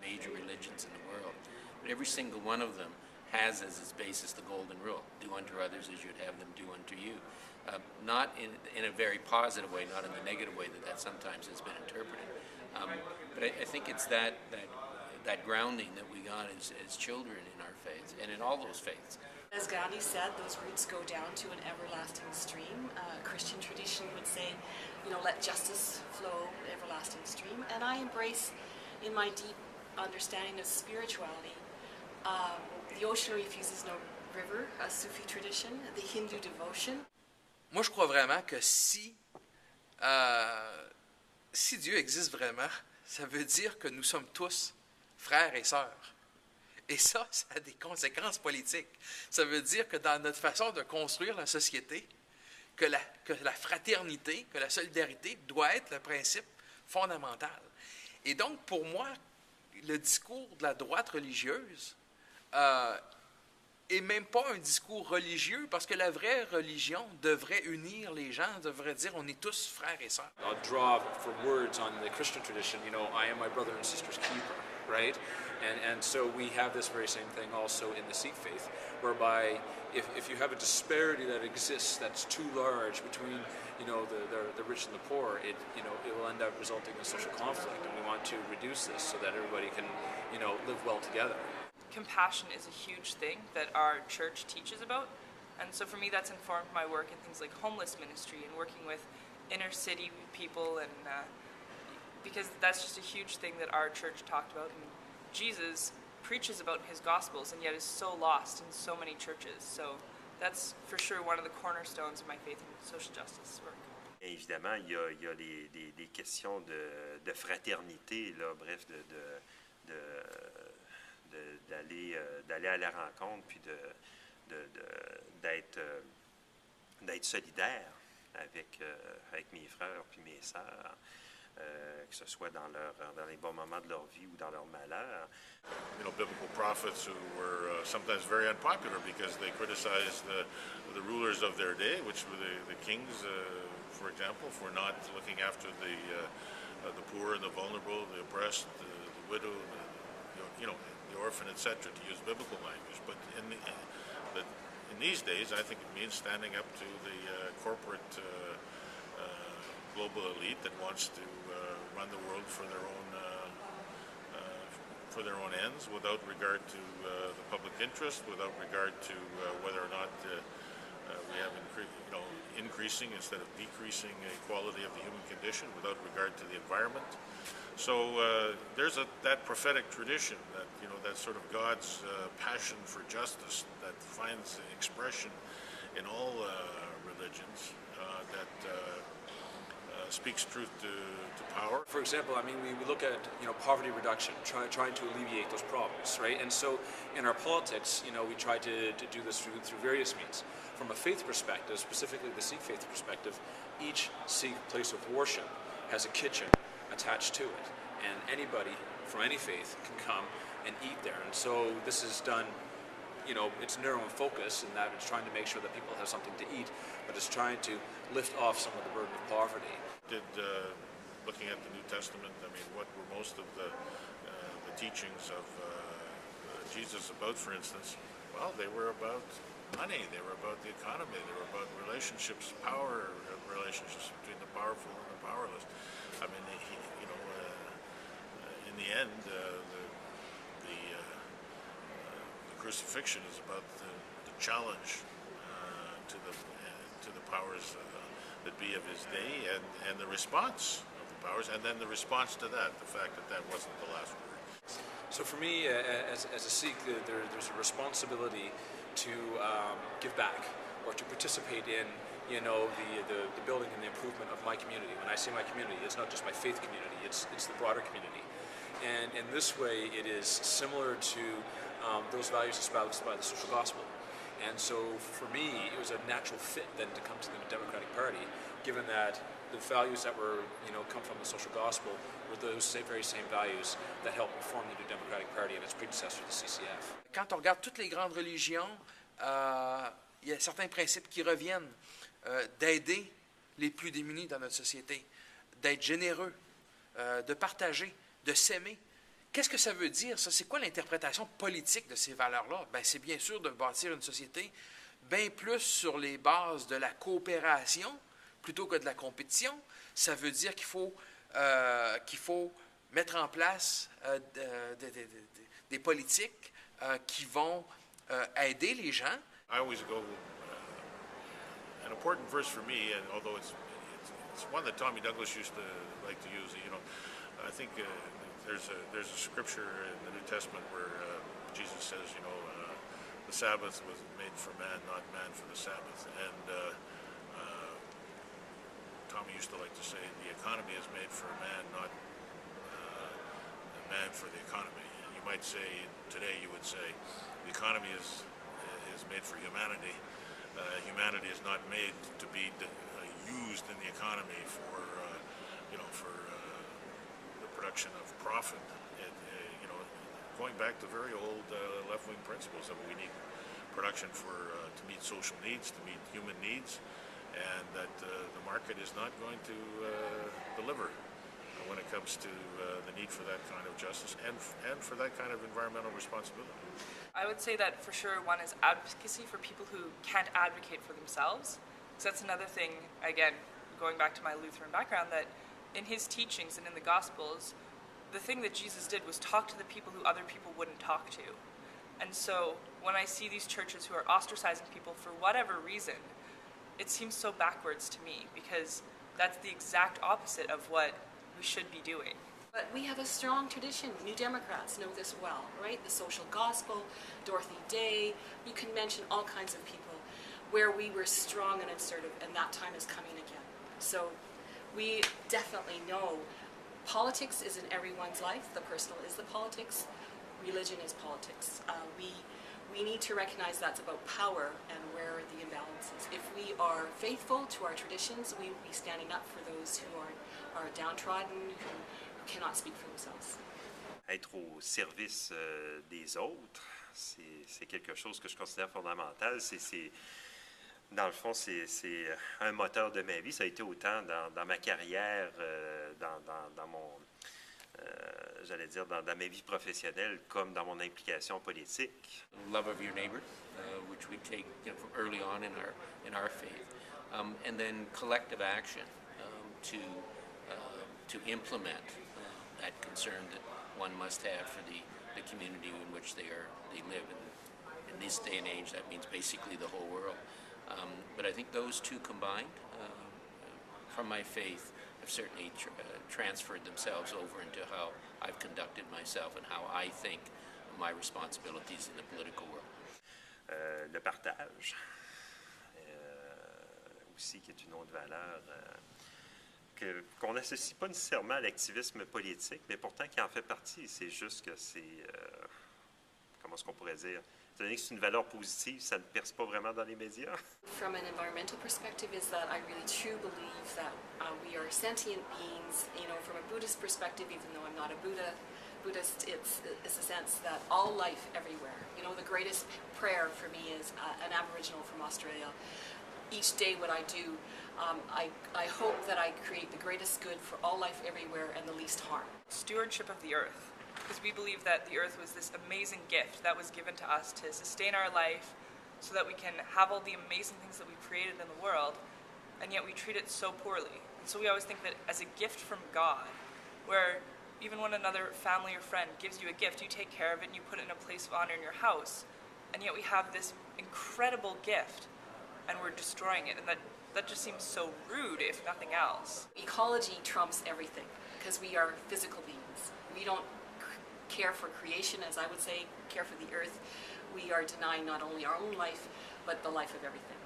major religions in the world. But every single one of them has as its basis the golden rule: do unto others as you'd have them do unto you. Not in a very positive way, not in the negative way that sometimes has been interpreted. But I think it's that grounding that we got as children in our faiths and in all those faiths. As Gandhi said, those roots go down to an everlasting stream. Christian tradition would say, let justice flow, everlasting stream. And I embrace, in my deep understanding of spirituality, the ocean refuses no river, a Sufi tradition, the Hindu devotion. Moi, je crois vraiment que si Dieu existe vraiment, ça veut dire que nous sommes tous frères et sœurs. Et ça a des conséquences politiques. Ça veut dire que dans notre façon de construire la société, que la fraternité, que la solidarité doit être le principe fondamental. Et donc, pour moi, le discours de la droite religieuse et même pas un discours religieux, parce que la vraie religion devrait unir les gens, devrait dire on est tous frères et sœurs. I'll draw from words on the Christian tradition, I am my brother and sister's keeper, right? And so we have this very same thing also in the Sikh faith, whereby if you have a disparity that exists that's too large between the rich and the poor, it will end up resulting in social conflict, and we want to reduce this so that everybody can live well together. Compassion is a huge thing that our church teaches about, and so for me that's informed my work in things like homeless ministry and working with inner city people, and because that's just a huge thing that our church talked about. And Jesus preaches about his gospels and yet is so lost in so many churches, so that's for sure one of the cornerstones of my faith in social justice work. Évidemment, il y a des questions de fraternité, là, bref, d'aller à la rencontre, puis d'être solidaire avec mes frères puis mes sœurs, que ce soit dans les bons moments de leur vie ou dans leur malheur. Biblical prophets who were sometimes very unpopular because they criticized the rulers of their day, which were the kings, for example, for not looking after the poor and the vulnerable, the oppressed, the widow, the orphan, etc., to use biblical language. But in these days, I think it means standing up to the corporate global elite that wants to run the world for their own ends, without regard to the public interest, without regard to whether or not we have increasing instead of decreasing equality of the human condition, without regard to the environment. So there's that prophetic tradition that that sort of God's passion for justice that finds expression in all religions that speaks truth to power. For example, we look at poverty reduction, trying to alleviate those problems, right? And so in our politics, we try to do this through various means. From a faith perspective, specifically the Sikh faith perspective, each Sikh place of worship has a kitchen attached to it, and anybody from any faith can come and eat there. And so this is done, it's narrow in focus in that it's trying to make sure that people have something to eat, but it's trying to lift off some of the burden of poverty. Looking at the New Testament, what were most of the teachings of Jesus about, for instance? Well, they were about money, they were about the economy, they were about relationships, power relationships between the powerful and the powerless. In the end, the crucifixion is about the challenge to the powers that be of his day, and the response of the powers, and then the response to that, the fact that wasn't the last word. So for me, as a Sikh, there's a responsibility to give back, or to participate in the building and the improvement of my community. When I say my community, it's not just my faith community, it's the broader community. And in this way, it is similar to those values espoused by the social gospel. And so for me, it was a natural fit then to come to the Democratic Party, given that the values that were, come from the social gospel were those very same values that helped form the New Democratic Party and its predecessor, the CCF. Quand on regarde toutes les grandes religions, il y a certains principes qui reviennent, d'aider les plus démunis dans notre société, d'être généreux, de partager, de s'aimer. Qu'est-ce que ça veut dire, ça? C'est quoi l'interprétation politique de ces valeurs-là? Ben, c'est bien sûr de bâtir une société bien plus sur les bases de la coopération plutôt que de la compétition. Ça veut dire qu'il faut mettre en place des politiques qui vont aider les gens. I always go, an important verse for me, and although it's one that Tommy Douglas used to like to use, you know, I think there's a scripture in the New Testament where Jesus says, you know, the Sabbath was made for man, not man for the Sabbath. And Tommy used to like to say, the economy is made for man, not man for the economy. And you might say, today you would say, the economy is made for humanity. Humanity is not made to be used in the economy for, you know, for the production of profit. You know, going back to very old left-wing principles that we need production for to meet social needs, to meet human needs, and that the market is not going to deliver when it comes to the need for that kind of justice and for that kind of environmental responsibility. I would say that for sure one is advocacy for people who can't advocate for themselves. Because that's another thing, again, going back to my Lutheran background, that in his teachings and in the Gospels, the thing that Jesus did was talk to the people who other people wouldn't talk to. And so when I see these churches who are ostracizing people for whatever reason, it seems so backwards to me, because that's the exact opposite of what we should be doing. But we have a strong tradition. New Democrats know this well, right? The social gospel, Dorothy Day, you can mention all kinds of people where we were strong and assertive, and that time is coming again. So we definitely know politics is in everyone's life. The personal is the politics. Religion is politics. We need to recognize that's about power and where the imbalance is. If we are faithful to our traditions, we will be standing up for those who are downtrodden, who cannot speak for themselves. Être au service des autres, c'est quelque chose que je considère fondamental. Dans le fond, c'est un moteur de ma vie. Ça a été autant dans ma carrière, dans mon, j'allais dire, dans ma vie professionnelle, comme dans mon implication politique. Love of your neighbor, which we take, you know, from early on in our faith, and then collective action to implement that concern that one must have for the community in which they live. And in this day and age, that means basically the whole world. But I think those two combined, from my faith, have certainly transferred themselves over into how I've conducted myself and how I think my responsibilities in the political world. Le partage, aussi, qui est une autre valeur qu'on n'associe pas nécessairement à l'activisme politique, mais pourtant qui en fait partie. C'est juste que c'est, comment est-ce qu'on pourrait dire, étant donné que c'est une valeur positive, ça ne perce pas vraiment dans les médias. From an environmental perspective is that I really truly believe that we are sentient beings. You know, from a Buddhist perspective, even though I'm not a Buddhist, it's a sense that all life everywhere. You know, the greatest prayer for me is an Aboriginal from Australia. Each day what I do, I hope that I create the greatest good for all life everywhere and the least harm. Stewardship of the earth, because we believe that the earth was this amazing gift that was given to us to sustain our life so that we can have all the amazing things that we created in the world, and yet we treat it so poorly. And so we always think that as a gift from God, where even when another family or friend gives you a gift, you take care of it and you put it in a place of honor in your house, and yet we have this incredible gift and we're destroying it, and that just seems so rude, if nothing else. Ecology trumps everything, because we are physical beings. We don't care for creation, as I would say, care for the earth. We are denying not only our own life, but the life of everything.